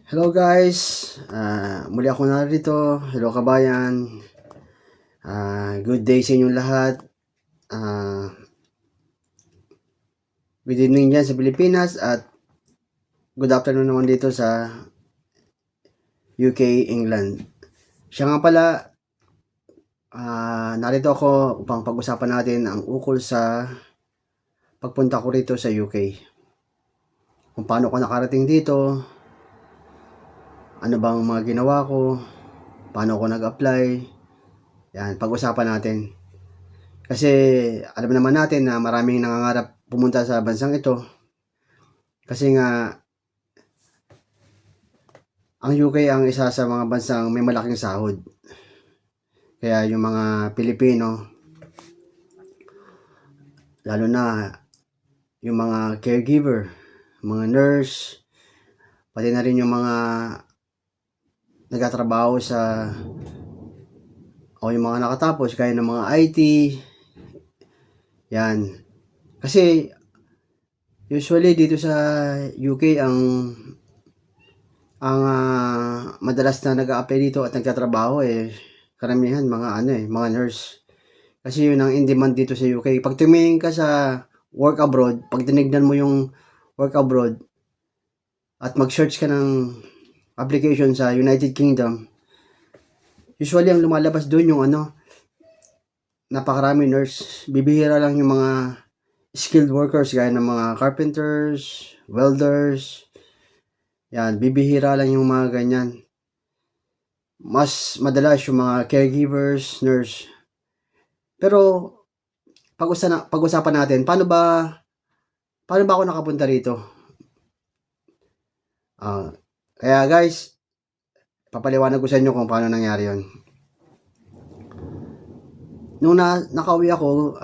Hello guys, muli ako narito. Hello kabayan. Good day sa inyong lahat. Ah, Good evening dyan sa Pilipinas at good afternoon naman dito sa UK, England. Siya nga pala, narito ako upang pag-usapan natin ang ukol sa pagpunta ko rito sa UK. Kung paano ko nakarating dito, ano bang mga ginawa ko, paano ako nag-apply, yan, pag-usapan natin. Kasi alam naman natin na maraming nangangarap pumunta sa bansang ito. Kasi nga, ang UK ang isa sa mga bansang may malaking sahod. Kaya yung mga Pilipino, lalo na yung mga caregiver, mga nurse, pati na rin yung mga nagtatrabaho o yung mga nakatapos, kaya ng mga IT, yan. Kasi usually dito sa UK ang madalas na nag-a-apply dito at nagtatrabaho karamihan mga nurse. Kasi yun ang in demand dito sa UK. Pag tumingin ka sa work abroad, pag tinignan mo yung work abroad at mag-search ka ng application sa United Kingdom, usually ang lumalabas doon yung napakarami nurse. Bibihira lang yung mga skilled workers gaya ng mga carpenters, welders. Yan, bibihira lang yung mga ganyan. Mas madalas yung mga caregivers, nurse. Pero pag-usapan natin, paano ba ako nakapunta rito? Kaya guys, papaliwanag ko sa inyo kung paano nangyari yon. Nung nakauwi ako,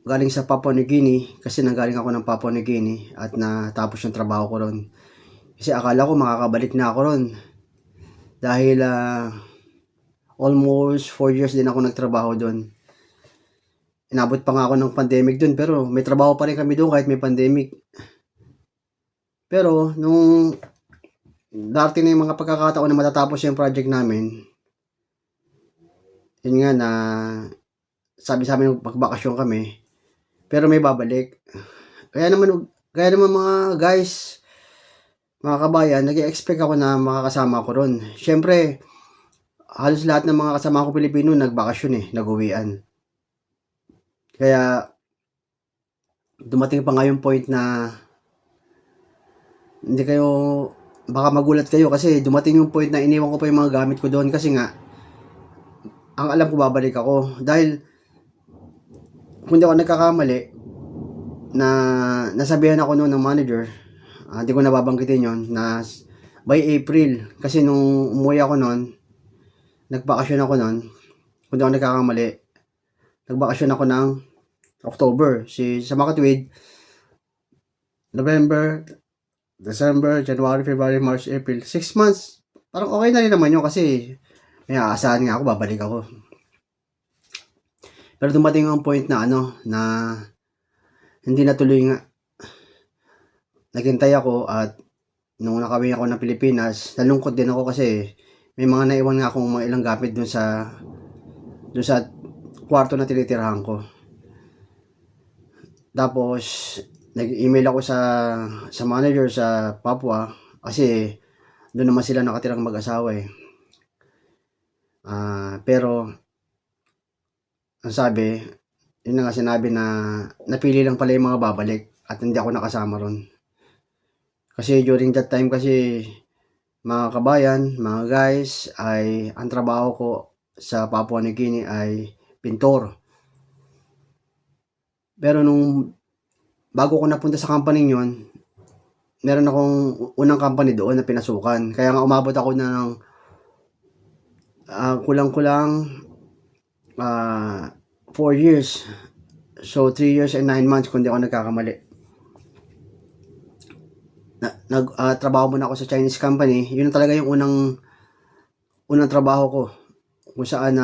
galing sa Papua New Guinea, kasi nanggaling ako ng Papua New Guinea at natapos yung trabaho ko ron. Kasi akala ko makakabalik na ako ron. Dahil almost 4 years din ako nagtrabaho doon. Inabot pa nga ako ng pandemic doon, pero may trabaho pa rin kami doon kahit may pandemic. Pero nung darating na yung mga pagkakataon na matatapos yung project namin, yun nga na sabi sa amin magbakasyon kami, pero may babalik. Kaya naman mga guys, mga kabayan, nag-expect ako na makakasama ko ron. Siyempre, halos lahat ng mga kasama ko Pilipino nagbakasyon nag-uwian. Kaya dumating pa nga yung point na hindi kayo, baka magulat kayo kasi dumating yung point na iniwan ko pa yung mga gamit ko doon kasi nga, ang alam ko babalik ako. Dahil, kung di ako nagkakamali, na nasabihan ako noon ng manager, hindi ko nababanggitin yon na by April, kasi nung umuwi ako noon, nagbakasyon ako noon, kung di ako nagkakamali, nagbakasyon ako ng October. Sa Makatwid, November, December, January, February, March, April. 6 months. Parang okay na rin naman yun kasi may aasahan nga ako, babalik ako. Pero dumating ang point na na hindi natuloy nga. Naghintay ako at nung nakauwi ako ng Pilipinas, nalungkot din ako kasi may mga naiwan nga akong mga ilang gamit dun sa kwarto na tinitirahan ko. Tapos, nag-email ako sa manager sa Papua kasi doon naman sila nakatirang mag-asawa pero, ang sabi, yun na nga sinabi na napili lang pala yung mga babalik at hindi ako nakasama ron. Kasi during that time kasi, mga kabayan, mga guys, ay ang trabaho ko sa Papua New Guinea ay pintor. Pero nung bago ko napunta sa company yon, meron akong unang company doon na pinasukan. Kaya nga umabot ako ng kulang-kulang 4 years. So 3 years and 9 months kung di ako nagkakamali. Trabaho muna ako sa Chinese company. Yun talaga yung unang trabaho ko. Kung saan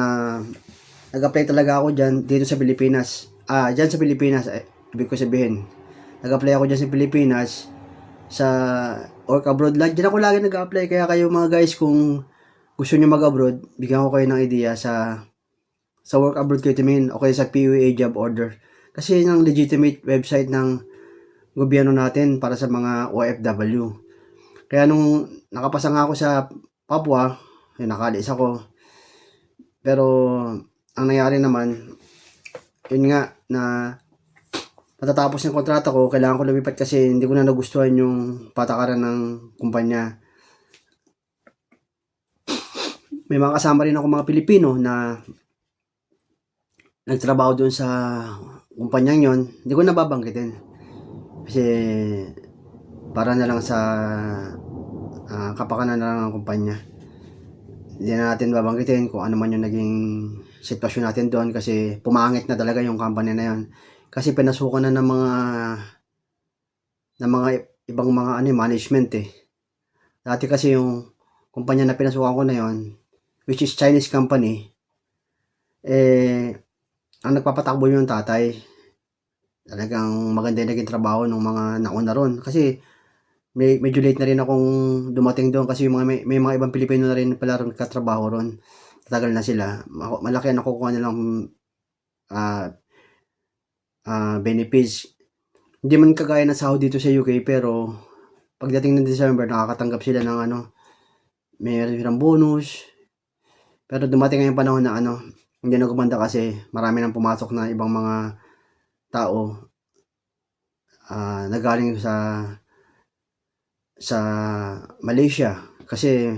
nag-apply talaga ako dito sa Pilipinas. Dyan sa Pilipinas, ibig ko sabihin. Nag-apply ako dyan sa Pilipinas sa work abroad lang. Diyan ako lagi nag-a-apply. Kaya kayo mga guys, kung gusto nyo mag-abroad, bigyan ko kayo ng idea sa work abroad kayo tumingin o kaya sa PUA job order. Kasi yun ang legitimate website ng gobyerno natin para sa mga OFW. Kaya nung nakapasa nga ako sa Papua, yun, nakaalis ako. Pero ang nangyari naman, yun nga, na matatapos yung kontrata ko, kailangan ko lumipat kasi hindi ko na nagustuhan yung patakaran ng kumpanya. May mga kasama rin ako mga Pilipino na nagtrabaho doon sa kumpanyang yon. Hindi ko nababanggitin. Kasi para na lang sa kapakanan na lang ng kumpanya. Hindi na natin babanggitin kung ano man yung naging sitwasyon natin doon kasi pumangit na talaga yung company na yon. Kasi pinasukan na ng mga ibang mga management eh. Dati kasi yung kumpanya na pinasukan ko na yon, which is Chinese company, ang nagpapatakbo yung tatay. Talagang maganda yung naging trabaho ng mga nauna ron. Kasi medyo late na rin akong dumating doon kasi yung may mga ibang Pilipino na rin pala ron katrabaho ron. Tagal na sila. Malaki ang nakukuha nilang benefits. Hindi man kagaya ng sahod dito sa UK, pero pagdating ng December, nakakatanggap sila ng may silang bonus. Pero dumating ngayong panahon na hindi na gumanda kasi marami nang pumasok na ibang mga tao na galing sa Malaysia. Kasi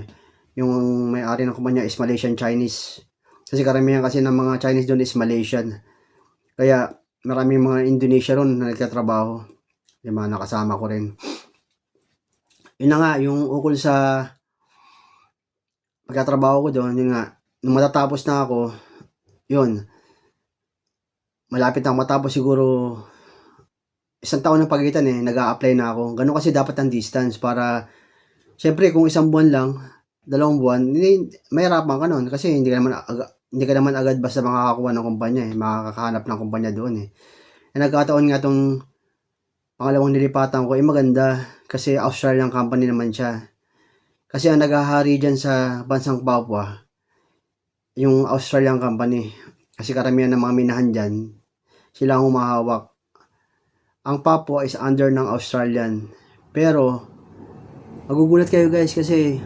yung may-ari ng kumpanya is Malaysian Chinese. Kasi karamihan kasi ng mga Chinese doon is Malaysian. Kaya maraming mga Indonesia ron na nagtatrabaho. Yung mga nakasama ko rin. Yun na nga, yung ukol sa pagkatrabaho ko doon, yun nga, nung matatapos na ako, yun, malapit na matapos siguro isang taon ng pagitan nag-a-apply na ako. Ganun kasi dapat ang distance para, syempre kung isang buwan lang, 2 buwan, mahirapan ka nun kasi hindi ka naman agad basta makakakuha ng kumpanya makakahanap ng kumpanya doon nagkataon nga tong pangalawang nilipatan ko maganda kasi Australian company naman siya. Kasi ang naghahari dyan sa bansang Papua, yung Australian company. Kasi karamihan ng mga minahan dyan, sila ang humahawak. Ang Papua is under ng Australian. Pero, magugulat kayo guys kasi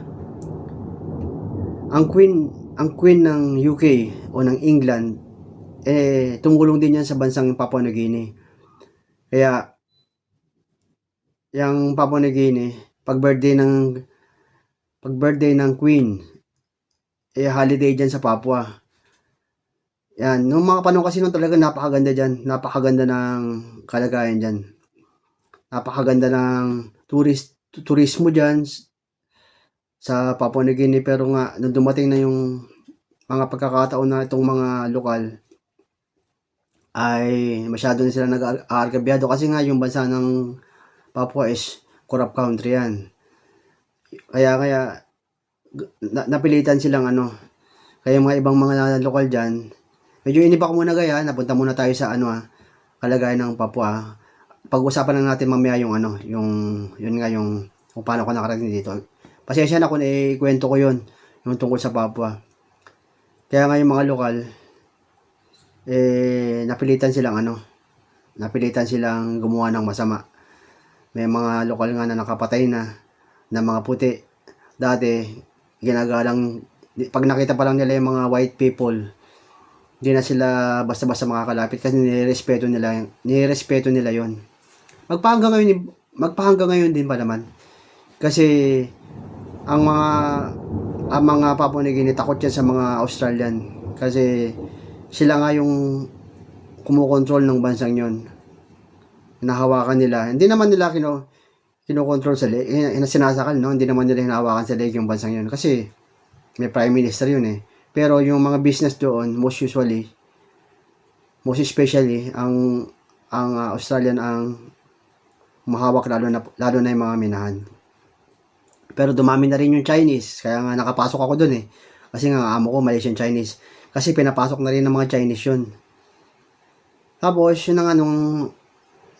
ang queen ng UK o ng England tumulong din yan sa bansang Papua New Guinea. Kaya yung Papua New Guinea, pag birthday ng queen, holiday dyan sa Papua. Yan, nung mga panahon kasi nung talaga napakaganda dyan, napakaganda ng kalagayan dyan. Napakaganda ng turismo dyan sa Papua New Guinea, pero nga nung dumating na yung mga pagkakataon na itong mga lokal ay masyado na sila nag-aargabyado kasi nga yung bansa ng Papua is corrupt country yan. Kaya napilitan silang kaya mga ibang mga lokal dyan, medyo iniba ko muna gaya, napunta muna tayo sa kalagayan ng Papua. Pag-usapan lang natin mamaya yung yung kung paano ko nakarating dito. Pasensya na kung ikwento ko yun, yung tungkol sa Papua. Kaya nga yung mga lokal, napilitan silang gumawa ng masama. May mga lokal nga na nakapatay na mga puti. Dati, ginagalang, pag nakita pa lang nila yung mga white people, hindi na sila basta-basta makakalapit kasi nirespeto nila yon. Magpahanggang ngayon din pa naman. Kasi ang mga Papua New Guinea takot yan sa mga Australian kasi sila nga yung kumukontrol ng bansang yon. Hinahawakan nila. Hindi naman nila kinokontrol sa leg, sinasakal, no? Hindi naman nila hinahawakan sa leg yung bansang yun kasi may prime minister yun Pero yung mga business doon, most especially, ang Australian ang mahawak lalo na yung mga minahan. Pero dumami na rin yung Chinese, kaya nga nakapasok ako doon Kasi nga amo ko Malaysian Chinese. Kasi pinapasok na rin ng mga Chinese yun. Tapos, yun na nga nung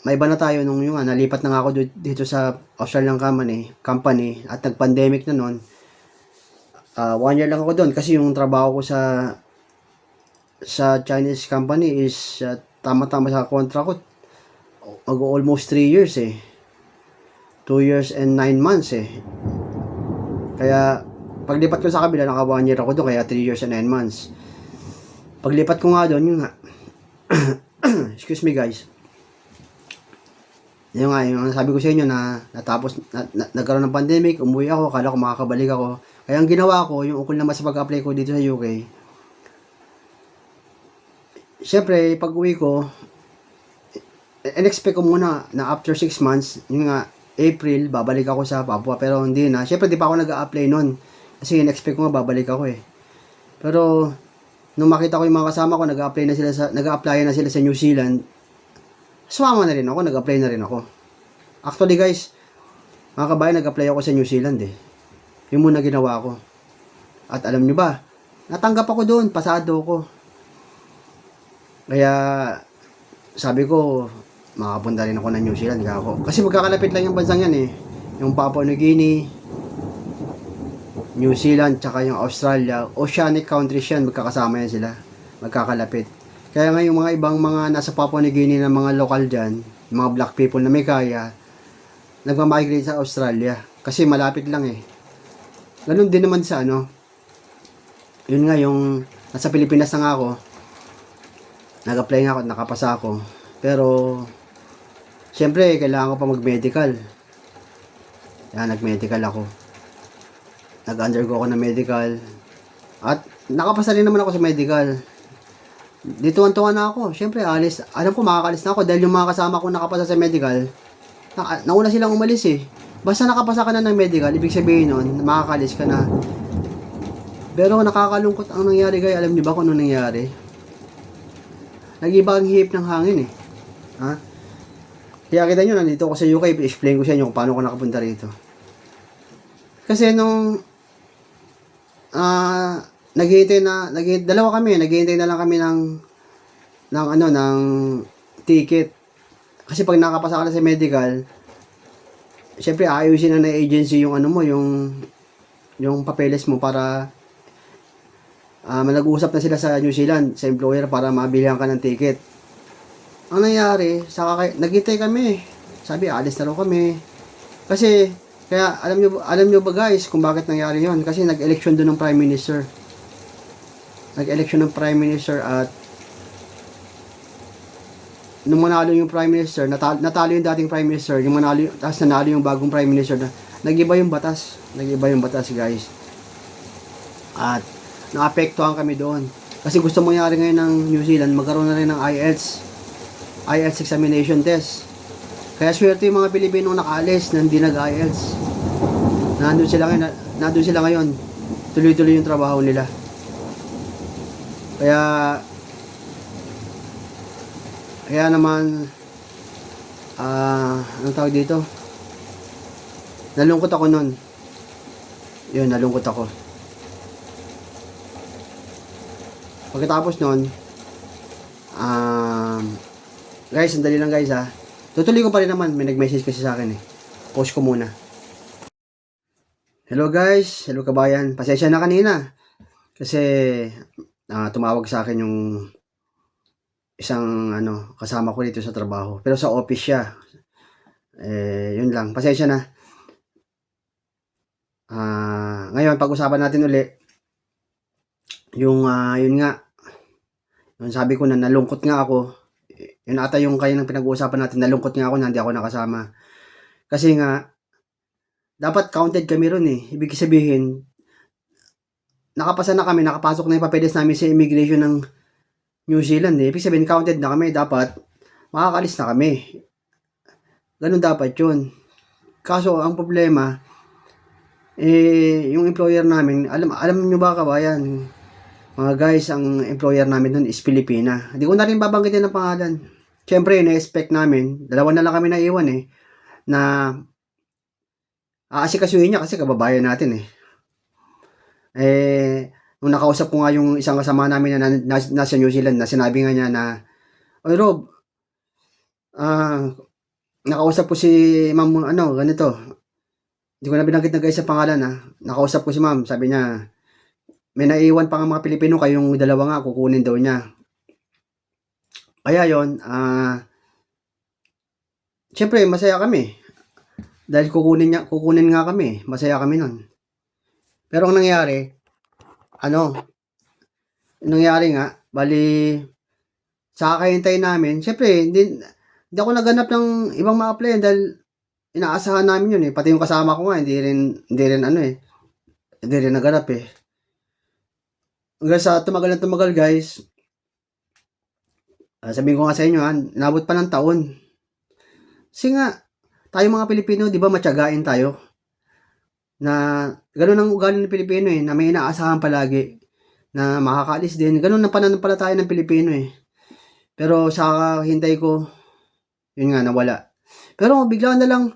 maiba na tayo nung yung nalipat na nga ako dito sa Australian company at nag-pandemic na noon. 1 year lang ako doon kasi yung trabaho ko sa Chinese company is tama-tama sa kontra ko. Almost 3 years eh. 2 years and 9 months eh. Kaya paglipat ko sa kabila, naka 1 year ako doon, kaya 3 years and 9 months. Paglipat ko nga doon, yun nga. Excuse me guys. Yun nga, yung sabi ko sa inyo na natapos, nagkaroon ng pandemic, umuwi ako, kala ko makakabalik ako. Kaya ang ginawa ko, yung ukol naman sa pag-apply ko dito sa UK, syempre, pag uwi ko, in-expect ko muna na after 6 months, yun nga, April, babalik ako sa Papua, pero hindi na. Syempre, di pa ako nag-a-apply nun. Kasi in-expect ko nga, babalik ako eh. Pero, nung makita ko yung mga kasama ko, nag-a-apply na sila sa New Zealand, sumama na rin ako, nag-apply na rin ako. Actually guys, mga kabayan, nag-apply ako sa New Zealand eh. Yung muna ginawa ko. At alam nyo ba, natanggap ako doon, pasado ko. Kaya, sabi ko, makapunta rin ako ng New Zealand. Kasi magkakalapit lang yung bansang yan eh. Yung Papua New Guinea, New Zealand, tsaka yung Australia, oceanic countries yan, magkakasama yan sila. Magkakalapit. Kaya nga yung mga ibang mga nasa Papua New Guinea na mga lokal dyan, yung mga black people na may kaya, nagmamigrate sa Australia. Kasi malapit lang eh. Ganun din naman sa yun nga yung nasa Pilipinas na nga ako, nag-apply nga ako at nakapasa ako. Pero, siyempre, kailangan ko pa mag-medical. Yan, nag-medical ako. Nag-undergo ako ng medical. At nakapasa rin naman ako sa medical. Dito tuwan na ako. Siyempre, alis. Alam ko makakalis na ako dahil yung mga kasama ko nakapasa sa medical, nauna silang umalis eh. Basta nakapasa ka na ng medical, ibig sabihin nun, makakalis ka na. Pero nakakalungkot ang nangyari guys. Alam niyo ba kung ano nangyari? Nag-iba ang hihip ng hangin eh. Ha? Kaya kita nyo, nandito ako sa UK, i-explain ko sa inyo kung paano ko nakapunta rito. Kasi nung dalawa kami, naghihintay na lang kami ng ticket. Kasi pag nakapasa ka na sa medical, syempre ayusin na ng agency yung yung papeles mo para nag-uusap na sila sa New Zealand, sa employer para mabilihan ka ng ticket. Ang nangyari, naghintay kami. Sabi, alis na raw kami. Kasi, kaya alam nyo ba guys kung bakit nangyari yon? Kasi nag-election doon ng Prime Minister. Nag-election ng Prime Minister at nung manalo yung Prime Minister, natalo yung dating Prime Minister, yung manalo, tapos nanalo yung bagong Prime Minister, nag-iba yung batas. Nag-iba yung batas guys. At naapektuhan kami doon. Kasi gusto mangyari ngayon ng New Zealand, magkaroon na rin ng IELTS examination test. Kaya swerte yung mga Pilipino nakaalis na hindi nag-IELTS. Nandun sila ngayon. Tuloy-tuloy yung trabaho nila. Kaya naman anong tawag dito? Nalungkot ako nun. Yun, nalungkot ako. Pagkatapos nun, guys, sandali lang guys ha. Tutuloy ko pa rin naman, may nag-message kasi sa akin eh. Post ko muna. Hello guys, hello kabayan. Pasensya na kanina. Kasi tumawag sa akin yung isang kasama ko dito sa trabaho. Pero sa office siya. Yun lang. Pasensya na. Ngayon, pag-usapan natin uli yung yun nga. Yung sabi ko na nalungkot nga ako. Yun ata yung kaya ng pinag-uusapan natin. Nalungkot nga ako na hindi ako nakasama. Kasi nga, dapat counted kami ron eh. Ibig sabihin, nakapasa na kami, nakapasok na yung papeles namin sa immigration ng New Zealand eh. Ibig sabihin, counted na kami. Dapat, makakalis na kami. Ganun dapat yun. Kaso, ang problema, yung employer namin, alam nyo ba kabayan, mga guys, ang employer namin doon is Pilipina. Hindi ko na rin babanggitin ng pangalan. Siyempre, na-expect namin, dalawa na lang kami naiwan eh, na aasikasuhin niya kasi kababayan natin eh. Nung nakausap ko nga yung isang kasama namin na nasa New Zealand, na sinabi nga niya na, "Oy Rob, nakausap ko si ma'am ano, ganito, hindi ko na binanggit na guys sa pangalan nakausap ko si ma'am, sabi niya, may naiwan pa nga mga Pilipino kayong dalawa nga kukunin daw niya. Kaya yon, siyempre masaya kami dahil kukunin nga kami, masaya kami nun. Pero ang nangyari, ano, nangyari nga, bali, sa kakahintay namin, siyempre, hindi ako naganap ng ibang ma-applyan dahil inaasahan namin yun eh. Pati yung kasama ko nga, hindi rin ano eh, hindi rin naganap eh. Hanggang sa tumagal na tumagal guys, sabihin ko nga sa inyo inabot pa ng taon. Kasi nga, tayo mga Pilipino, di ba matiyagain tayo? Na ganun ang ugali ng Pilipino eh, na may inaasahan palagi na makakaalis din. Ganun ang pananampalataya ng Pilipino eh. Pero sa hintay ko, yun nga, nawala. Pero bigla na lang,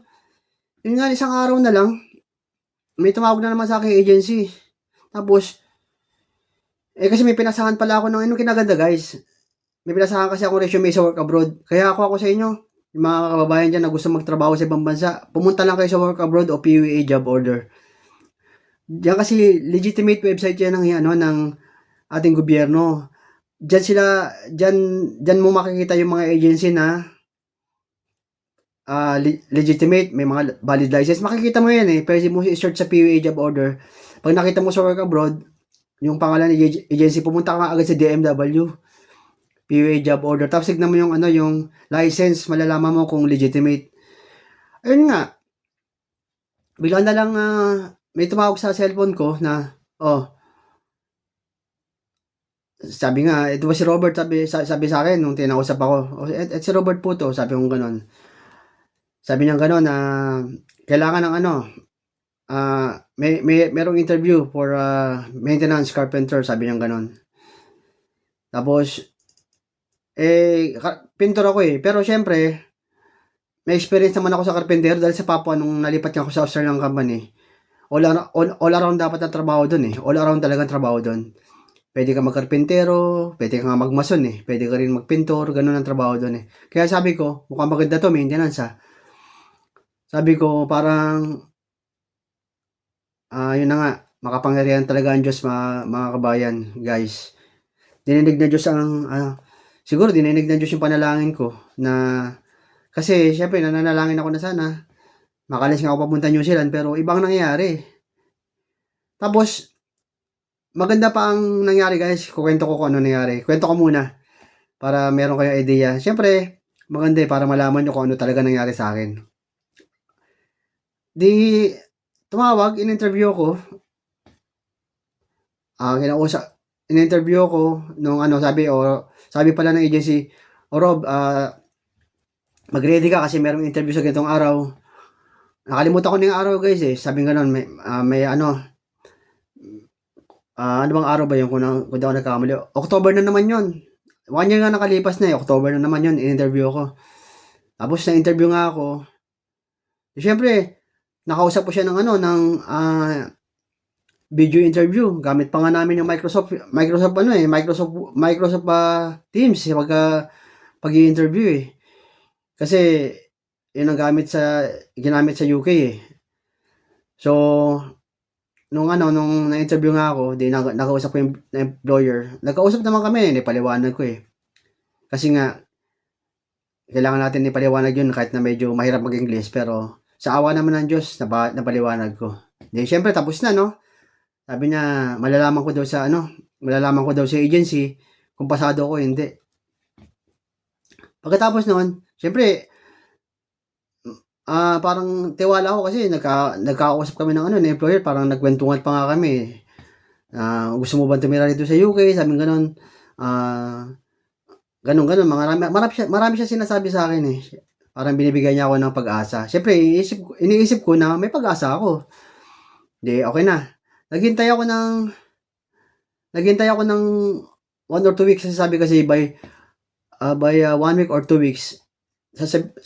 yun nga, isang araw na lang, may tumawag na naman sa aking agency. Tapos, kasi may pinasahan pala ako ng ano kinaganda guys. May pinasahan kasi ako resume sa work abroad. Kaya ako sa inyo, yung mga kababayan dyan na gusto magtrabaho sa ibang bansa, pumunta lang kayo sa work abroad o PUA job order. Diyan kasi legitimate website yan ng ating gobyerno. Diyan mo makikita yung mga agency na legitimate, may mga valid license. Makikita mo yan eh. Pwede mo i-search sa PUA job order. Pag nakita mo sa work abroad, yung pangalan ng agency, pumunta ka agad sa DMW. PUA job order. Tapos tignan mo yung license, malalaman mo kung legitimate. Ayun nga, bigla na lang may tumawag sa cellphone ko na, sabi nga, ito ba si Robert, sabi sa akin nung tinausap ako, si Robert po to, sabi kong ganon. Sabi niya ganon na kailangan ng merong interview for maintenance carpenter, sabi niya ganon. Tapos, pintor ako eh, pero syempre, may experience naman ako sa carpenter dahil sa Papua nung nalipat niya ako sa Australian company. All around dapat ang trabaho doon eh. All around talagang trabaho doon. Pwede ka magkarpentero, pwede ka nga magmason eh. Pwede ka rin magpintor, ganun ang trabaho doon eh. Kaya sabi ko, mukhang maganda to, maintenance Sabi ko, parang, yun na nga, makapangyarihan talaga ang Diyos mga kabayan, guys. Dininig na Diyos siguro dininig na Diyos yung panalangin ko na, kasi syempre nananalangin ako na sana, makalis nga ako papunta New Zealand, pero ibang nangyayari. Tapos, maganda pa ang nangyari guys, kukwento ko kung ano nangyari. Kwento ko muna, para meron kayong idea. Siyempre, maganda para malaman nyo kung ano talaga nangyari sa akin. Di, tumawag, in-interview ko. In-interview ko, nung sabi pala ng agency, Rob, mag-ready ka kasi merong interview sa ganitong araw. Nakalimutan ko na yung araw guys eh. Sabi nga nun, may ano bang araw ba yun kung di ako nagkakamali? October na naman yun. 1 year nga nakalipas na eh. October na naman yun, in-interview ko. Tapos na-interview nga ako. Siyempre, nakausap ko siya ng video interview. Gamit pa nga namin yung Microsoft Teams pag-i-interview eh. Kasi yun ang ginamit sa UK eh. So, nung na-interview nga ako, nakausap ko yung employer. Nagkausap naman kami, nipaliwanag ko eh. Kasi nga, kailangan natin ipaliwanag yun kahit na medyo mahirap mag-English, pero sa awa naman ng Diyos, napaliwanag ko. Then, syempre, tapos na, no? Sabi niya, malalaman ko daw sa agency kung pasado ako, hindi. Pagkatapos noon, syempre, parang tiwala ako kasi nagkakausap kami ng employer, parang nagkwentuhan pa nga kami. Gusto mo ba tumira dito sa UK? Sabi ganon. Ganon. Marami siya sinasabi sa akin eh. Parang binibigyan niya ako ng pag-asa. Siyempre, iniisip ko na may pag-asa ako. Di, okay na. Naghintay ako ng 1 or 2 weeks. Sabi kasi by 1 week or 2 weeks,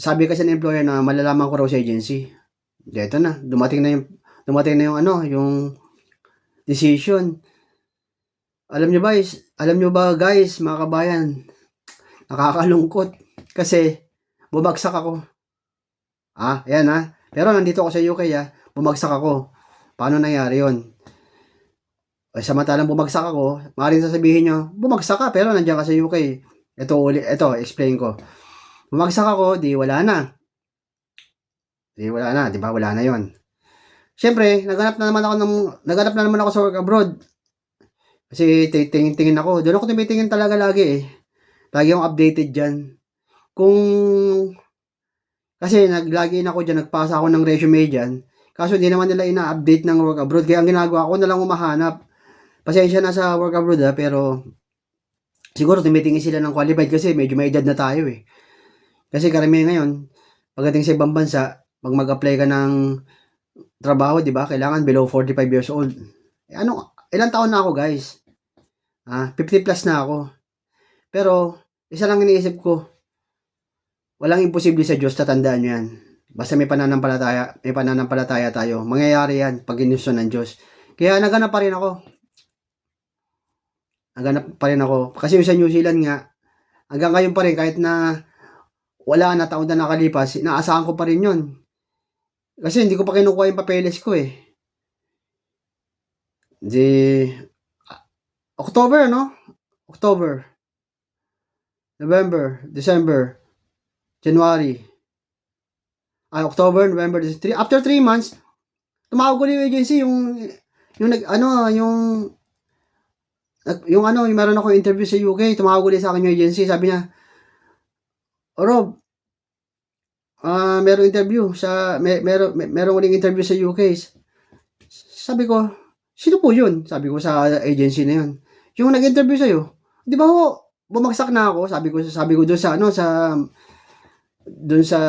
sabi kasi ng employer na malalaman ko raw sa agency. Dito na, dumating na yung decision. Alam nyo ba guys, mga kabayan, nakakalungkot kasi bumagsak ako. Ayan Pero nandito ako sa UK bumagsak ako. Paano nangyari yun? Samantalang bumagsak ako, maaaring sasabihin niyo, bumagsak ka pero nandiyan ka sa UK. Ito, explain ko. Bumagsak ako, di wala na. Di ba? Wala na yon. Siyempre, naghanap na naman ako sa work abroad. Kasi tingin-tingin ako. Doon ako tumitingin talaga lagi eh. Lagi akong updated dyan. Kung, kasi naglagin ako dyan, nagpasa ako ng resume dyan. Kaso di naman nila ina-update ng work abroad. Kaya ang ginagawa ko na lang humahanap. Pasensya na sa work abroad pero siguro tumitingin sila ng qualified kasi medyo may edad na tayo eh. Kasi karamihan ngayon, pagdating sa ibang bansa, pag mag-apply ka ng trabaho, di ba, kailangan below 45 years old. Ilang taon na ako guys? 50 plus na ako. Pero, isa lang iniisip ko, walang imposible sa Diyos, tatandaan nyo yan. Basta may pananampalataya tayo. Mangyayari yan pag ginusto ng Diyos. Kaya naganap pa rin ako. Kasi sa New Zealand nga, hanggang ngayon pa rin, kahit na wala na taon na nakalipas, inaasahan ko pa rin yun. Kasi hindi ko pa kinukuha yung papeles ko eh. October, October, November, December, January. October, November, December. After 3 months, tumawag ko yung agency, yung meron ako interview sa UK, tumawag ulit sa akin yung agency, sabi niya, Rob, merong interview merong uling interview sa UK. Sabi ko, sino po yun? Sabi ko sa agency na yun. Yung nag-interview sa'yo, di ba bumagsak na ako? Sabi ko doon sa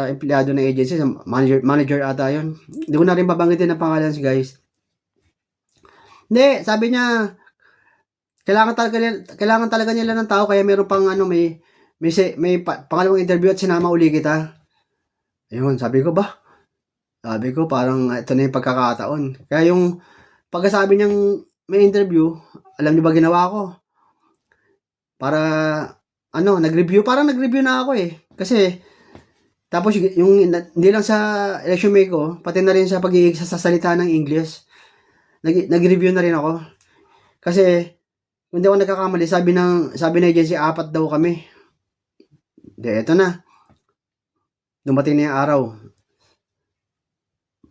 empleyado ng agency, sa manager ata yun. Hindi ko na rin babanggitin ang pangalan guys. Hindi, sabi niya, kailangan talaga nila ng tao, kaya meron pang may pangalawang interview at sinama uli kita. Ayun, sabi ko parang ito na yung pagkakataon. Kaya yung pagkasabi niyang may interview, alam niyo ba ginawa ko? Parang nag-review na ako eh. Kasi, tapos yung hindi lang sa resume ko, pati na rin sa pag-iigsasalita ng English, nag-review na rin ako. Kasi, kung di ako nagkakamali, sabi ng agency, 4 daw kami. Eto na. Dumating na yung araw.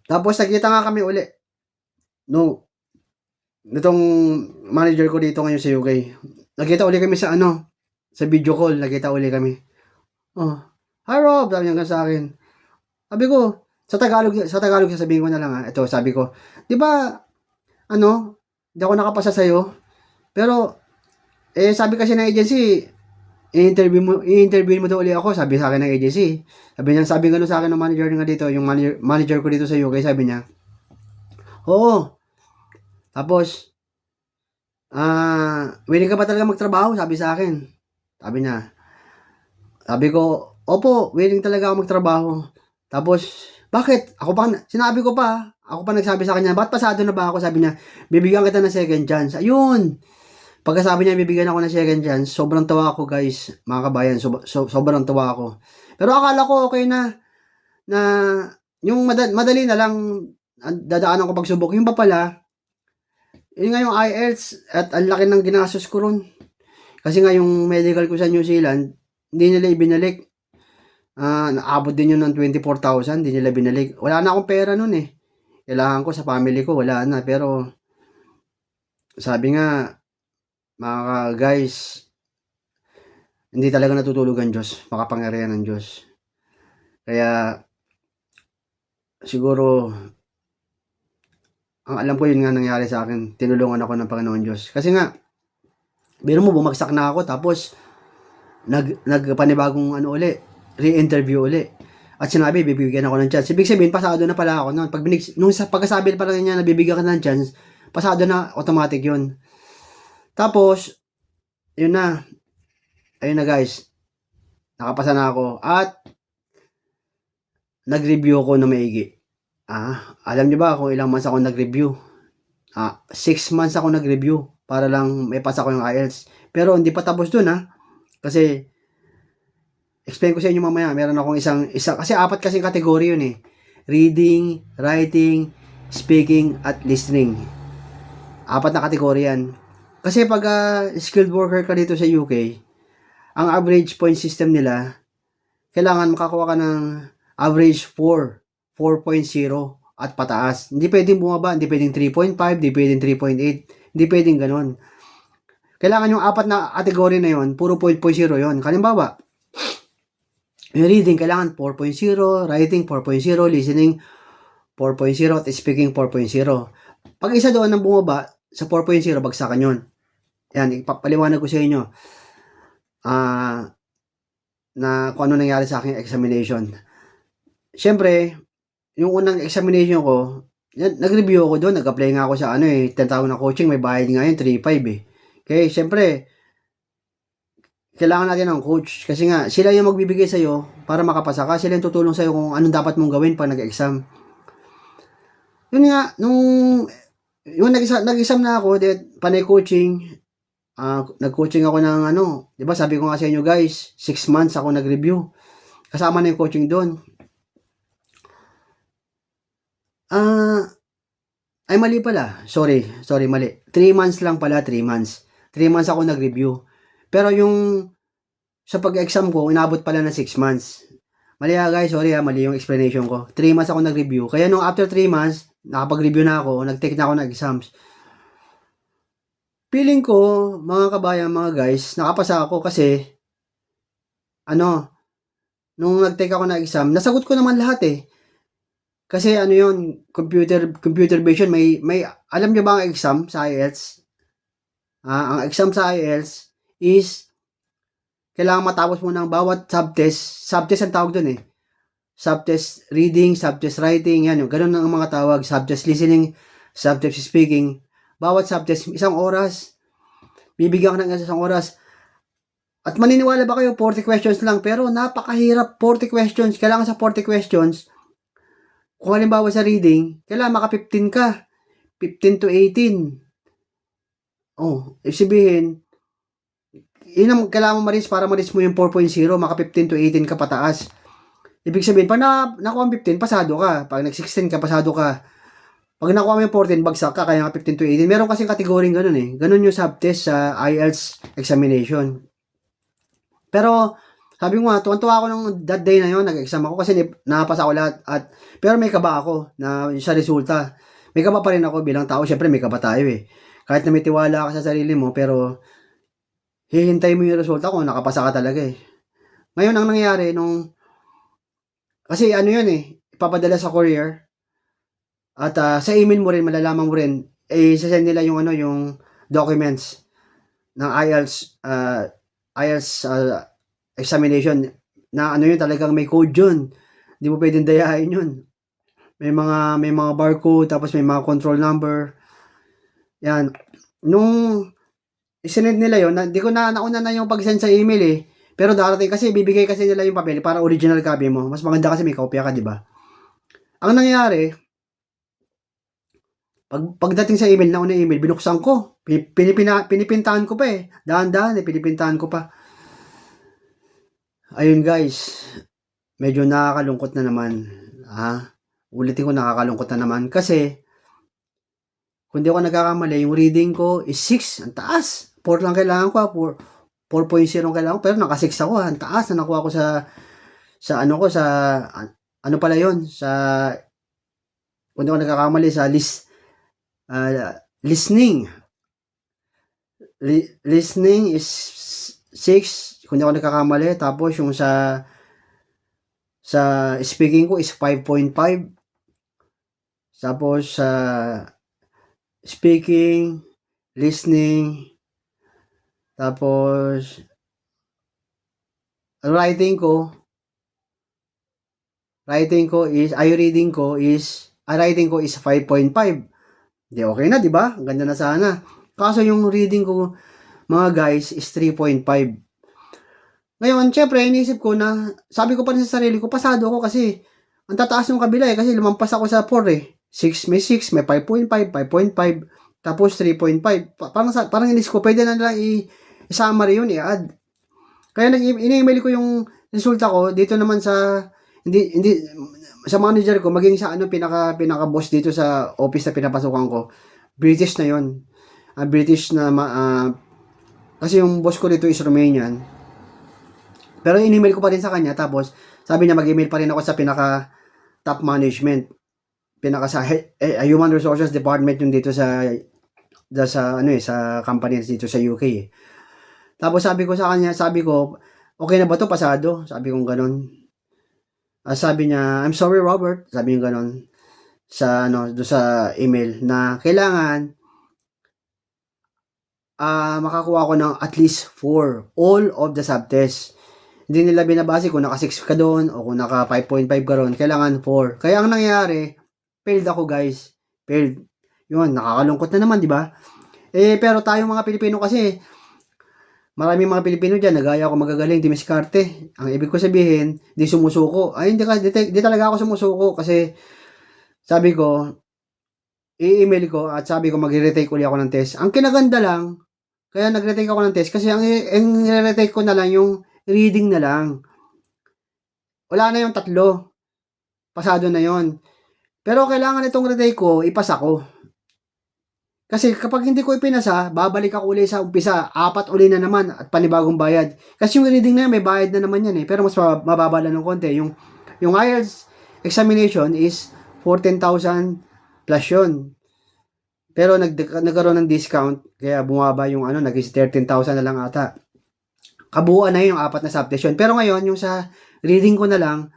Tapos, nakita nga kami uli. Nitong manager ko dito ngayon sa UK. Nakita uli kami sa video call. Nakita uli kami. Hi Rob, sabi niya sa akin. Sabi ko, sa Tagalog sasabihin ko na lang Ito, sabi ko, di ba, di ako nakapasa sa'yo. Pero, sabi kasi ng agency, i-interview mo daw ulit ako, sabi sa akin ng agency. Sabi nga sa akin ng manager nga dito, yung manager ko dito sa UK, sabi niya, oo. Tapos, willing ka ba talaga magtrabaho? Sabi sa akin. Sabi niya. Sabi ko, opo, willing talaga ako magtrabaho. Tapos, bakit? Sinabi ko pa, ako pa nagsabi sa kanya, bakit pasado na ba ako? Sabi niya, bibigyan kita ng second chance. Ayun. Pagkasabi niya, bibigyan ako ng second chance, sobrang tawa ako guys, mga kabayan, sobrang tawa ako. Pero akala ko okay na yung madali na lang dadaanan ko pagsubok. Yung pa pala, yun nga yung IELTS at ang laki ng ginastos ko ron. Kasi nga yung medical ko sa New Zealand, hindi nila ibinalik. Naabot din yun ng 24,000, hindi nila binalik. Wala na akong pera nun eh. Kailangan ko sa family ko, wala na. Pero, sabi nga, mga guys, hindi talaga natutulog ang Diyos, makapangyarihan ng Diyos. Kaya, siguro, ang alam ko yun nga nangyari sa akin, tinulungan ako ng Panginoon Diyos. Kasi nga, biro mo, bumagsak na ako, tapos, nagpanibagong re-interview uli. At sinabi, bibigyan ako ng chance. Ibig sabihin, pasado na pala ako noon. Nung pagkasabi pa lang niya na bibigyan ka ng chance, pasado na, automatic yun. Tapos, yun na. Ayun na guys. Nakapasa na ako. At, nag-review ako na maigi. Alam niyo ba kung ilang months ako nag-review? 6 months ako nag-review para lang may pasa ko yung IELTS. Pero hindi pa tapos dun Kasi, explain ko sa inyo mamaya. Meron akong isa kasi apat kasing kategory yun eh. Reading, writing, speaking, at listening. Apat na kategory yan. Kasi pag skilled worker ka dito sa UK, ang average point system nila, kailangan makakuha ka ng average 4.0 at pataas. Hindi pwedeng bumaba, hindi pwedeng 3.5, hindi pwedeng 3.8, hindi pwedeng ganun. Kailangan yung apat na kategory na yon, puro 4.0 yon. Halimbawa, yung reading, kailangan 4.0, writing 4.0, listening 4.0, at speaking 4.0. Pag isa doon ang bumaba sa 4.0, bagsakan yun. Yan, ipapaliwanag ko sa inyo na kung ano nangyari sa aking examination. Siyempre, yung unang examination ko, nag-review ako doon, nag-apply nga ako sa 10,000 na coaching, may bayad nga yun, 3.5 eh. Okay, siyempre, kailangan natin ng coach kasi nga, sila yung magbibigay sa'yo para makapasa ka, sila yung tutulong sa'yo kung anong dapat mong gawin pag nag-exam. Yun nga, yung nag-exam na ako, panay coaching, nag-coaching ako ng di ba sabi ko nga sa inyo guys, 6 months ako nag-review. Kasama na yung coaching doon. Ay mali pala. Sorry, mali. 3 months lang pala, 3 months. 3 months ako nag-review. Pero yung sa pag-exam ko, inabot pala ng 6 months. Mali guys, sorry mali yung explanation ko. 3 months ako nag-review. Kaya nung after 3 months, nakapag-review na ako, nag-take na ako ng exams. Feeling ko, mga kabayan, mga guys, nakapasa ako kasi, nung nag-take ako ng exam, nasagot ko naman lahat eh. Kasi yun, computer based yun, may, alam nyo ba ang exam sa IELTS? Ang exam sa IELTS is, kailangan matapos mo ng bawat subtest ang tawag dun eh. Subtest reading, subtest writing, yan yung, ganun ang mga tawag, subtest listening, subtest speaking. Bawat subtest, 1 oras. Bibigyan ka ng 1 oras. At maniniwala ba kayo, 40 questions lang, pero napakahirap 40 questions. Kailangan sa 40 questions, kung halimbawa sa reading, kailangan maka 15 ka. 15 to 18. Sabihin, yun ang kailangan mo ma-reach para ma-reach mo yung 4.0, maka 15 to 18 ka pataas. Ibig sabihin, pag nakuha mo 15, pasado ka. Pag nag-16 ka, pasado ka. Pag nakuha mo yung 14, bagsak ka, kaya nga 15 to 18. Meron kasing kategoring ganun eh. Ganun yung subtest sa IELTS examination. Pero, sabi ko nga, tuwan-tuwa ako nung that day na yun, nag-exam ako kasi napasa ako lahat. Pero may kaba ako na sa resulta. May kaba pa rin ako bilang tao. Siyempre, may kaba tayo eh. Kahit na may tiwala ka sa sarili mo, pero hihintay mo yung resulta kung nakapasa ka talaga eh. Ngayon, ang nangyayari kasi yun eh, ipapadala sa courier. At sa email mo rin, malalaman mo rin, sasend nila yung yung documents ng IELTS examination na yun, talagang may code yun. Hindi mo pwedeng dayahin yun. May mga barcode, tapos may mga control number. Yan. Nung isinend nila yun, hindi ko nauna na yung pag-send sa email eh. Pero darating kasi, bibigay kasi nila yung papel para original copy mo. Mas maganda kasi may kopya ka, di ba? Ang nangyayari, pagdating sa email, nauna email, binuksan ko. Pinipintahan ko pa eh. Dahan-dahan eh, pinipintahan ko pa. Ayun guys, medyo nakakalungkot na naman. Ulitin ko, nakakalungkot na naman. Kasi, kung di ako nagkakamali, yung reading ko is 6. Ang taas. 4 lang kailangan ko. 4.0 kailangan ko. Pero naka 6 ako. Ang taas na nakuha ko sa pala yun, kung di ako nagkakamali, sa listening. Listening is 6, kung di ako nagkakamali. Tapos yung sa speaking ko is 5.5. Tapos sa speaking, listening, tapos writing ko is 5.5. Di okay na, di ba? Ang ganda na sana. Kaso yung reading ko, mga guys, is 3.5. Ngayon, syempre, iniisip ko na, sabi ko pa rin sa sarili ko, pasado ako kasi ang tataas yung kabila eh, kasi lumampas ako sa 4 eh. 6, may 5.5, 5.5, tapos 3.5. Parang inis ko, pwede na lang i-summary yun, i-add. Kaya in-email ko yung resulta ko dito naman sa hindi sa manager ko maging sa ano pinaka-boss dito sa office na pinapasukan ko, British na 'yon. British na kasi yung boss ko dito is Romanian. Pero in-email ko pa rin sa kanya tapos sabi niya mag-email pa rin ako sa pinaka top management, pinaka sa human resources department yung dito sa ano sa company dito sa UK. Tapos sabi ko sa kanya, sabi ko, okay na ba to pasado? Sabi ko gano'n. Sabi niya, I'm sorry Robert, sabi niya gano'n sa ano do sa email na kailangan makakuha ko ng at least 4 all of the subtests. Hindi nila binabase kung naka 6 ka doon o kung naka 5.5 ka ron, kailangan 4. Kaya ang nangyari, failed ako guys. Failed. Yun, nakakalungkot na naman, di ba? Pero tayong mga Pilipino kasi, maraming mga Pilipino dyan, nagaya ako magagaling, dimiskarte. Ang ibig ko sabihin, di sumusuko. Ay, di talaga ako sumusuko kasi sabi ko, i-email ko at sabi ko mag-retake uli ako ng test. Ang kinaganda lang, kaya nag-retake ako ng test kasi ang retake ko na lang yung reading na lang. Wala na yung 3. Pasado na yon. Pero kailangan itong retake ko, ipasa ko. Kasi kapag hindi ko ipinasa, babalik ako uli sa umpisa, 4 uli na naman at panibagong bayad. Kasi yung reading na yan, may bayad na naman yan eh. Pero mas mababa lang ng konti. Yung IELTS examination is 14,000 plus yun. Pero nagkaroon ng discount, kaya bumaba yung ano, naging 13,000 na lang ata. Kabuuan na yung 4 na subtest yun. Pero ngayon, yung sa reading ko na lang,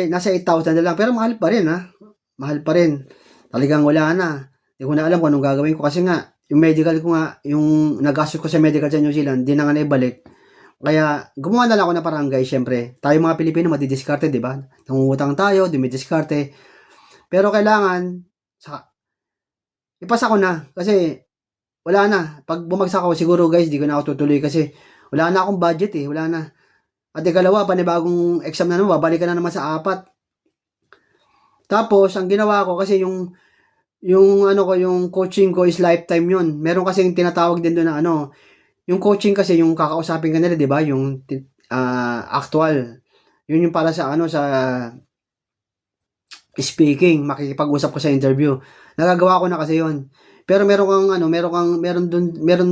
nasa 8,000 na lang. Pero mahal pa rin ha. Mahal pa rin. Talagang wala na. Hindi ko na alam kung anong gagawin ko. Kasi nga, yung medical ko nga, yung nagastos ko sa medical sa New Zealand, di na nga naibalik. Kaya, gumawa na lang ako ng parang guys, syempre. Tayo mga Pilipino, madidiskarte, di ba? Nangungutang tayo, dumidiskarte. Pero kailangan, ipasa ko na. Kasi, wala na. Pag bumagsak ako, siguro guys, di ko na ako tutuloy kasi wala na akong budget eh. Wala na. At ikalawa, panibagong exam na naman, babalik ka na naman sa 4. Tapos, ang ginawa ko kasi yung ano ko, yung coaching ko is lifetime yun. Meron kasi yung tinatawag din doon na ano, yung coaching kasi yung kakausapin ka nila, di ba? Yung actual. Yun yung para sa ano, sa speaking, makikipag-usap ko sa interview. Nagagawa ko na kasi yun. Pero meron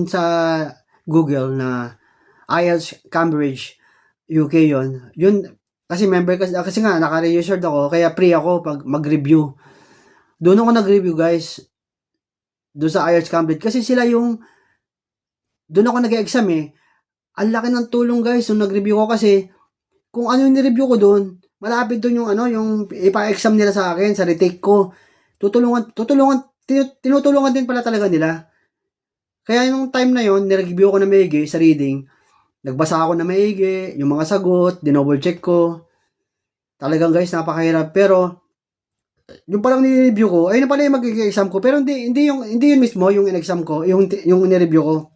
sa Google na IELTS Cambridge UK yon. Yun kasi member kasi nga naka-registered ako kaya free ako pag mag-review. Doon ako nag-review guys. Doon sa IELTS Cambridge kasi sila yung doon ako nag-exam eh. Ang laki ng tulong guys nung nag-review ko kasi kung ano yung ni-review ko doon, malapit doon yung ano, yung ipa-exam nila sa akin, sa retake ko. Tinutulungan din pala talaga nila. Kaya yung time na yon, nireview ko na maigi sa reading. Nagbasa ako na maigi, yung mga sagot, dinouble check ko. Talagang guys, napakahirap. Pero, yung palang ni-review ko, ayun na pala yung mag-exam ko. Pero hindi yun mismo, yung in-exam ko, yung ni-review ko.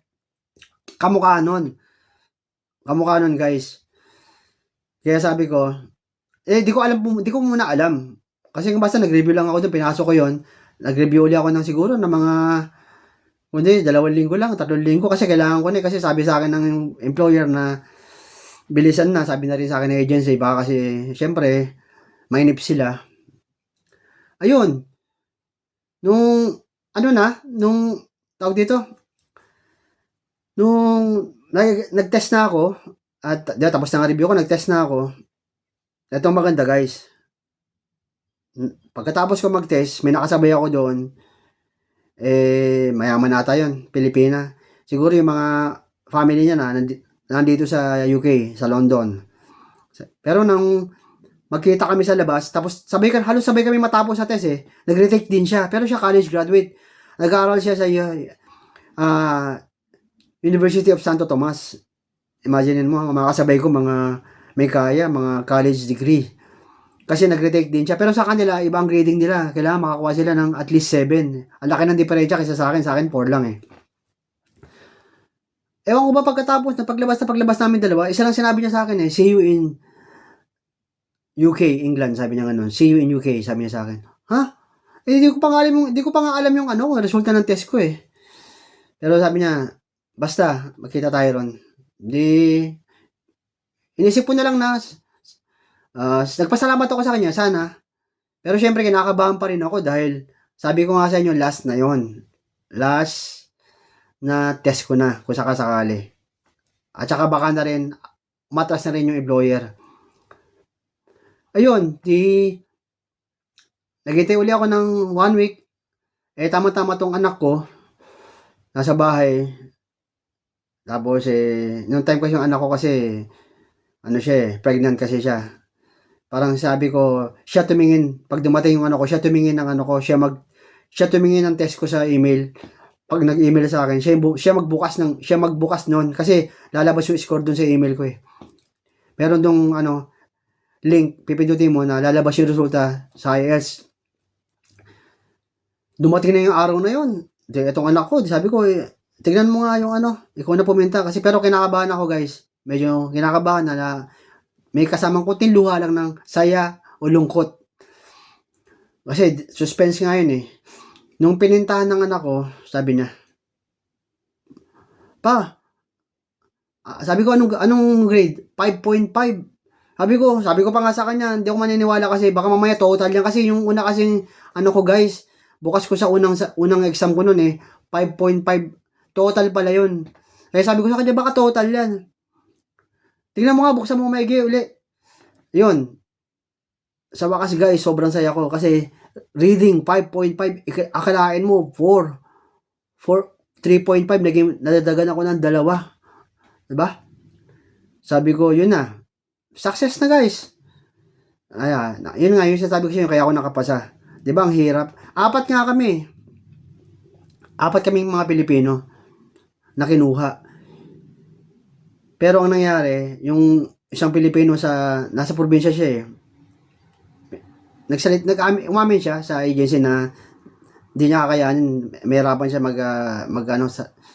Kamukha nun guys. Kaya sabi ko, di ko muna alam. Kasi basta nag-review lang ako doon, pinasok ko yon. Nag-review ulit ako ng siguro ng mga, hindi, 2 linggo lang, 3 linggo kasi kailangan ko na kasi sabi sa akin ng employer na bilisan na, sabi na rin sa akin ng agency, baka kasi syempre, mainip sila. Ayun, nung tawag dito, nung nag-test na ako, at tapos na review ko, nag-test na ako. Ito ang maganda guys. Pagkatapos ko mag-test, may nakasabay ako doon. Mayaman ata yun, Pilipina. Siguro yung mga family niya na nandito sa UK, sa London. Pero nang magkita kami sa labas, tapos halos sabay kami matapos sa test eh. Nag-retake din siya, pero siya college graduate. Nag-aaral siya sa University of Santo Tomas. Imagine mo, mga kasabay ko, mga may kaya, mga college degree. Kasi nag-retake din siya. Pero sa kanila, ibang grading nila. Kailangan makakuha sila ng at least 7. Ang laki ng diferensya kaysa sa akin. Sa akin, 4 lang eh. Ewan ko ba pagkatapos na paglabas namin dalawa, isa lang sinabi niya sa akin eh, see you in UK, England, sabi niya gano'n. See you in UK, sabi niya sa akin. Ha? Di ko pa nga alam yung ano, resulta ng test ko eh. Pero sabi niya, basta, magkita tayo ron. inisip ko na lang na nagpasalamat ako sa kanya sana. Pero siyempre kinakabahan pa rin ako dahil sabi ko nga sa inyo last na yon. Last na test ko na kung sakasakali. At saka baka na rin matras na rin yung employer. Ayun, naghintay uli ako ng 1 week. Tama-tama tong anak ko nasa bahay. Tapos nung time kasi yung anak ko kasi ano siya pregnant kasi siya. Parang sabi ko, siya tumingin pag dumating yung ano ko, siya tumingin ng ano ko, siya tumingin ng test ko sa email. Pag nag-email sa akin, siya magbukas noon kasi lalabas yung score dun sa email ko eh. Meron dong ano link, pipindutin mo na lalabas yung resulta sa IELTS. Dumating na yung araw na yun. Itong anak ko, sabi ko, tignan mo nga yung ano, ikaw na pumunta. Kasi pero kinakabahan ako guys. Medyo kinakabahan na may kasamang kunting luha lang ng saya o lungkot. Kasi suspense nga yun eh. Nung pinintahan ng anak ko, sabi niya, Pa, sabi ko, anong grade? 5.5. Sabi ko pa nga sa kanya, hindi ako maniniwala kasi baka mamaya total yan. Kasi yung una kasi, ano ko guys, bukas ko sa unang exam ko noon 5.5 total pala yun. Kaya sabi ko sa kanya, baka total yan. Tingnan mo nga, buksan mo maigi uli. Yun. Sa wakas guys, sobrang saya ko kasi reading 5.5, akalain mo 4, 3.5, nadadagan ako ng 2. Diba? Sabi ko, yun na. Success na guys. Yun nga, yung sasabi ko sa inyo, kaya ako nakapasa. Diba, ang hirap. Apat kaming mga Pilipino na kinuha. Pero ang nangyari, yung isang Pilipino nasa probinsya siya eh. Umamin siya sa agency na hindi niya kakayanin, may hirapan siya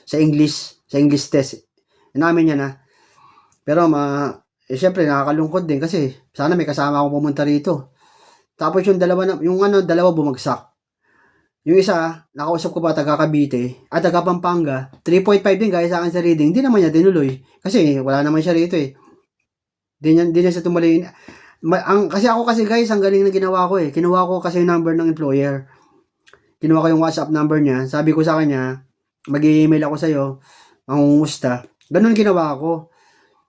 sa English test. Inamin niya na. Pero syempre nakakalungkot din kasi sana may kasama akong pumunta rito. Tapos yung dalawa bumagsak. Yung isa, nakausap ko pa taga Cavite at taga Pampanga, 3.5 din guys sa akin sa reading. Hindi naman niya tinuloy kasi wala naman siya rito eh. Hindi niya siya tumuloy. Kasi ako kasi guys, ang galing na ginawa ko eh. Kinuha ko kasi yung number ng employer. Kinuha ko yung WhatsApp number niya. Sabi ko sa kanya, mag-i-email ako sa'yo, mangumusta. Ganun ginawa ko.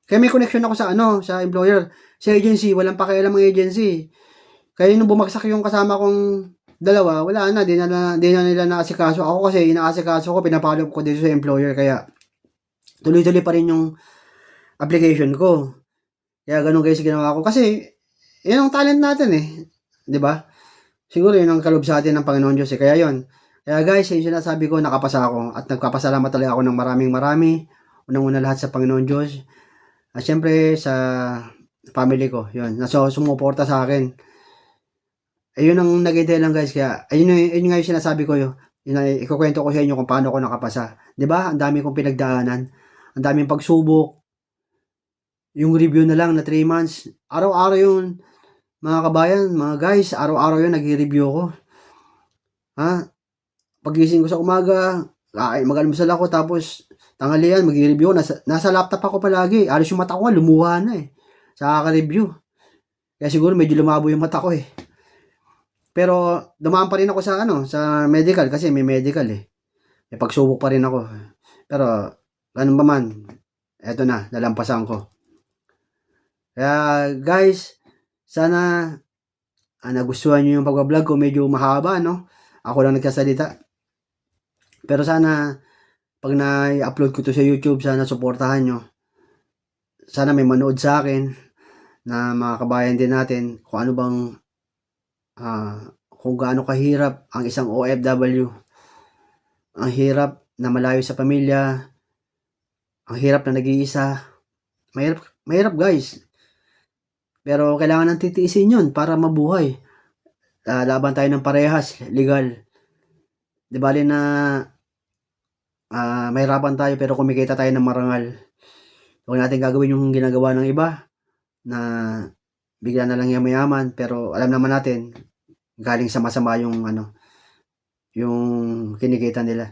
Kaya may connection ako sa employer. Sa agency, walang pakialam ang agency. Kaya nung bumagsak yung kasama kong dalawa, wala na, di na nila naasikaso. Ako kasi, inaasikaso ko, pinapollow ko dito sa employer. Kaya, tuloy-tuloy pa rin yung application ko. Kaya ganun guys ginawa ko. Kasi, yan ang talent natin eh. 'Di ba? Siguro yun ang kaloob sa atin ng Panginoon Diyos eh. Kaya yun. Kaya guys, yung sinasabi ko, nakapasa ako. At nagpapasalamat talaga ako ng marami. Unang-una lahat sa Panginoon Diyos. At syempre sa family ko. Yun. Sumuporta sa akin. Ayun ang nag-ideya lang guys. Kaya, ayun nga yung sinasabi ko yun. Ikukwento ko sa inyo kung paano ako nakapasa. 'Di ba? Ang dami kong pinagdaanan. Ang daming pagsubok. Yung review na lang na 3 months. Araw-araw yun. Mga kabayan, mga guys, araw-araw yun nagre-review ko. Pagising ko sa umaga, mag-almusal ako, tapos tanghalian, magre-review. Nasa laptop ako palagi. Alos yung mata ko nga, lumuha na eh. Sa kaka-review. Kaya siguro medyo lumabo yung mata ko eh. Pero dumaan pa rin ako sa medical kasi may medical eh. May pagsubok pa rin ako. Pero ganun ba man, eto na, nalampasan ko. Kaya guys, sana nagustuhan nyo yung pag-vlog ko. Medyo mahaba, no? Ako lang nagsasalita. Pero sana, pag na-upload ko to sa YouTube, sana suportahan nyo. Sana may manood sa akin na mga kabayan din natin kung ano bang kung gaano kahirap ang isang OFW. Ang hirap na malayo sa pamilya. Ang hirap na nag-iisa. Mahirap guys. Pero kailangan nang titiisin yun para mabuhay. Laban tayo ng parehas, legal. Di bali na mahirapan tayo pero kumikita tayo ng marangal. Huwag natin gagawin yung ginagawa ng iba na bigla na lang yaman pero alam naman natin galing sa masama yung yung kinikita nila.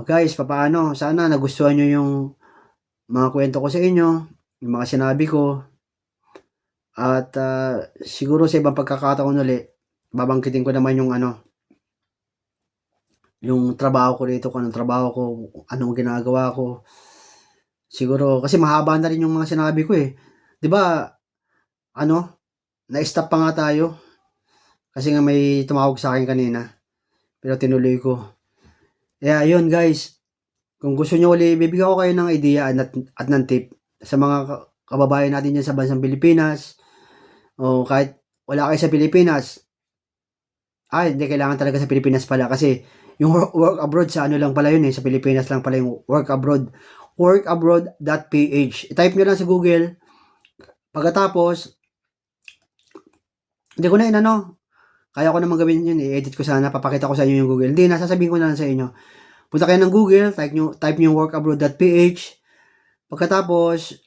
Guys, papaano? Sana nagustuhan nyo yung mga kwento ko sa inyo, yung mga sinabi ko, at siguro sa ibang pagkakataon uli, babanggitin ko naman yung ano, yung trabaho ko dito, kung anong trabaho ko, anong ginagawa ko. Siguro kasi mahaba na rin yung mga sinabi ko, eh. 'Di ba ano, na-stop pa nga tayo kasi nga may tumawag sa'kin kanina, pero tinuloy ko. Kaya ayun guys, kung gusto niyo uli bibigyan ko kayo ng idea at ng tip sa mga kababayan natin diyan sa bansang Pilipinas o kahit wala kayo sa Pilipinas. Hindi kailangan talaga sa Pilipinas pala kasi yung work abroad sa ano lang pala yun, eh, sa Pilipinas lang pala yung work abroad. Workabroad.ph. I-type niyo lang sa Google. Pagkatapos, hindi ko na inano. Kaya ko naman gawin yun, i-edit ko sana, papakita ko sa inyo yung Google. Hindi, nasasabihin ko na lang sa inyo. Punta kayo ng Google, type nyo yung workabroad.ph. Pagkatapos,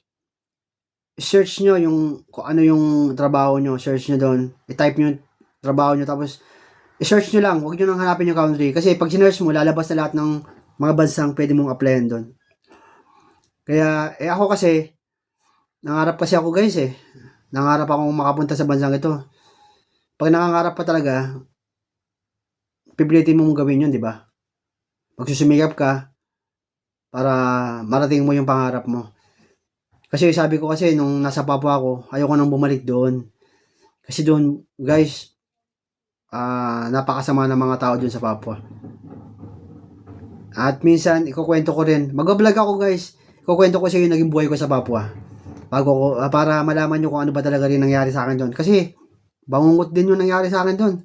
search nyo yung kung ano yung trabaho nyo, search nyo doon. I-type nyo yung trabaho nyo, tapos i-search nyo lang, huwag nyo nang hanapin yung country. Kasi pag sinearch mo, lalabas na lahat ng mga bansang pwede mong applyan doon. Kaya, ako kasi, nangarap kasi ako guys eh. Nangarap akong makapunta sa bansang ito. Pag nangangarap pa talaga, pipilitin mong gawin yun, di ba? Magsusumikap ka para marating mo yung pangarap mo. Kasi sabi ko kasi nung nasa Papua ako, ayoko nang bumalik doon. Kasi doon, guys, napakasama ng mga tao doon sa Papua. At minsan, ikukwento ko rin. Mag-vlog ako guys. Ikukwento ko sa inyo yung naging buhay ko sa Papua. Bago ko, para malaman nyo kung ano ba talaga rin nangyari sa akin doon. Kasi, bangungot din yung nangyari sa akin doon.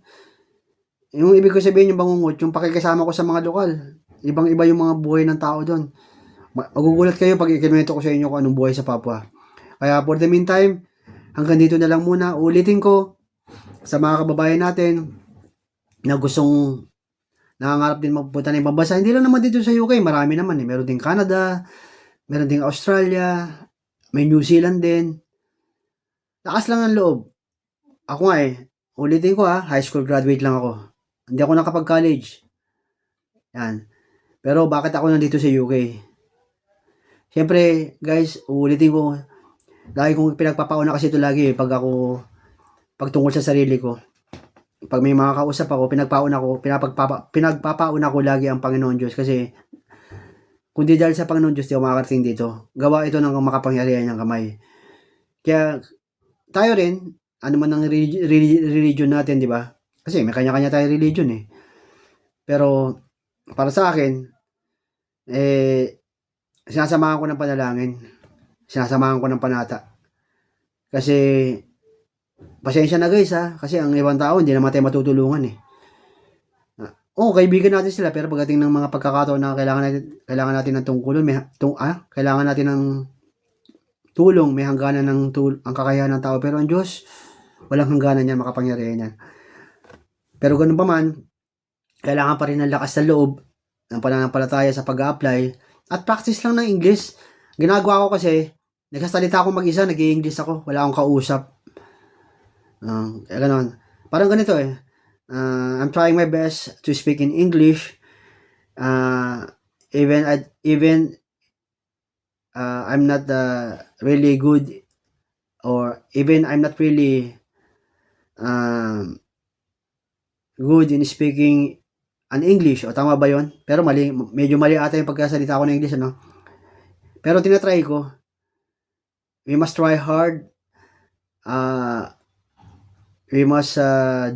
Yung ibig ko sabihin yung bangungot, yung pakikisama ko sa mga lokal. Ibang-iba yung mga buhay ng tao doon. Magugulat kayo pag ikinuwento ko sa inyo kung anong buhay sa Papua. Kaya for the meantime, hanggang dito na lang muna. Ulitin ko sa mga kababayan natin na gustong nangangarap din magpunta ng ibang bansa. Hindi lang naman dito sa UK, marami naman eh. Meron din Canada, meron din Australia, may New Zealand din. Lakas lang ang loob. Ako nga eh, ulitin ko high school graduate lang ako. Hindi ako nakapag-college. Yan. Pero bakit ako nandito sa UK? Siyempre, guys, uulitin ko, lagi kong pinagpapauna kasi ito lagi pag tungkol sa sarili ko. Pag may mga kausap ako, pinagpapauna ko lagi ang Panginoon Diyos kasi kundi dahil sa Panginoon Diyos, di ako makakarating dito. Gawa ito ng makapangyarihan niyang kamay. Kaya, tayo rin, ano man ang religion natin, di ba? Kasi may kanya-kanya tayong religion eh. Pero, para sa akin, sinasamahan ko ng panalangin. Sinasamahan ko ng panata. Kasi, pasensya na guys kasi ang ibang tao hindi naman tayo matutulungan eh. Kaibigan natin sila pero pagdating ng mga pagkakataon na kailangan natin ng tungkulon, kailangan natin ng tulong, may hangganan ang kakayahan ng tao, pero ang Diyos walang hangganan yan, makapangyarihan yan. Pero ganun pa man, kailangan pa rin ng lakas sa loob, ng pananampalataya sa pag-a-apply, at practice lang ng English. Ginagawa ko kasi, nagsasalita ako mag-isa, nag-i-English ako, wala akong kausap. Ganun. Parang ganito eh. I'm trying my best to speak in English. Even I'm not really good, or even I'm not really good in speaking an English. O tama ba yon? Pero medyo mali ata yung pagkasalita ko ng English, ano? Pero tinatry ko. We must try hard. We must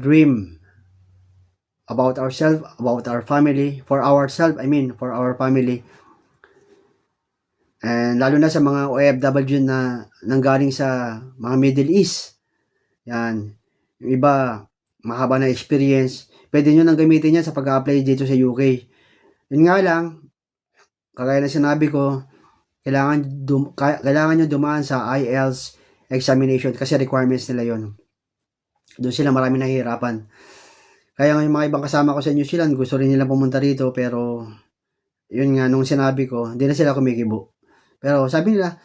dream about ourselves, about our family, for our family. And lalo na sa mga OFW na nanggaling sa mga Middle East. Yan. Yung iba, mahaba na experience. Pwede nyo nang gamitin yan sa pag-apply dito sa UK. Yun nga lang, kagaya na sinabi ko, kailangan nyo dumaan sa IELTS examination kasi requirements nila yon. Doon sila marami nahihirapan. Kaya nga yung mga ibang kasama ko sa New Zealand, gusto rin nila pumunta rito, pero yun nga, nung sinabi ko, hindi na sila kumikibo. Pero sabi nila,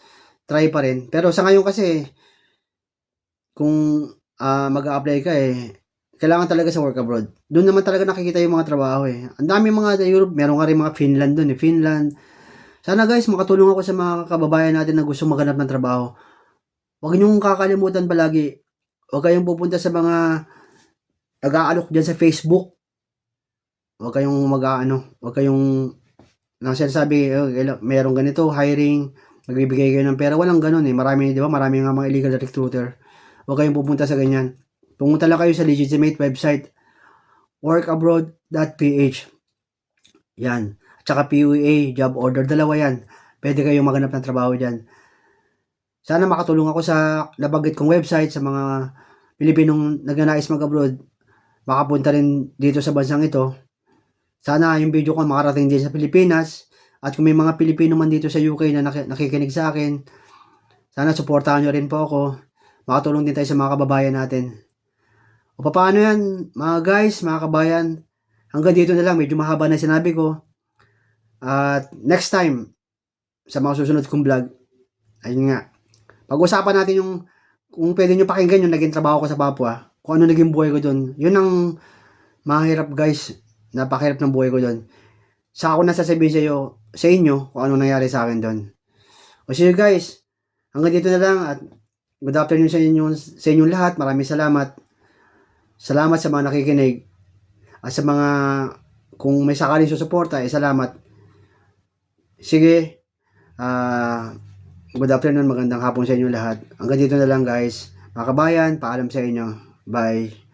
try pa rin. Pero sa ngayon kasi, kung mag-a-apply ka kailangan talaga sa work abroad. Doon naman talaga nakikita yung mga trabaho eh. Ang dami mga Europe, meron nga rin mga Finland doon eh. Finland, Sana guys makatulong ako sa mga kababayan natin na gustong maghanap ng trabaho. Huwag niyong kakalimutan palagi, huwag kayong pupunta sa mga nag-aalok diyan sa Facebook. Huwag kayong mag-aano, huwag kayong sinasabi, merong ganito, hiring, magbibigay kayo ng pera. Walang gano'n eh. Marami, di ba? Marami nga mga illegal recruiter. Huwag kayong pupunta sa ganyan. Pumunta lang kayo sa legitimate website, workabroad.ph. Yan. At saka PUA, job order, dalawa yan. Pwede kayong maghanap ng trabaho dyan. Sana makatulong ako sa nabanggit kong website sa mga Pilipinong nagnanais mag-abroad, makapunta rin dito sa bansang ito. Sana yung video ko makarating din sa Pilipinas, at kung may mga Pilipino man dito sa UK na nakikinig sa akin, sana suportahan nyo rin po ako. Makatulong din tayo sa mga kababayan natin. O paano yan, mga guys, mga kabayan, hanggang dito na lang, medyo mahaba na sinabi ko. At next time, sa mga susunod kong vlog, ayun nga, pag-usapan natin yung, kung pwede nyo pakinggan yung naging trabaho ko sa Papua, kung ano naging buhay ko doon. Yun ang mahirap guys, napakahirap ng buhay ko doon. Saka ako nasasabihin sa inyo kung ano nangyari sa akin doon. O see you guys, hanggang dito na lang, at good afternoon sa inyong lahat. Maraming salamat. Salamat sa mga nakikinig, at sa mga, kung may sakaling susuporta, salamat. Sige, good afternoon, magandang hapon sa inyo lahat. Hanggang dito na lang guys. Mga kabayan, paalam sa inyo. Bye.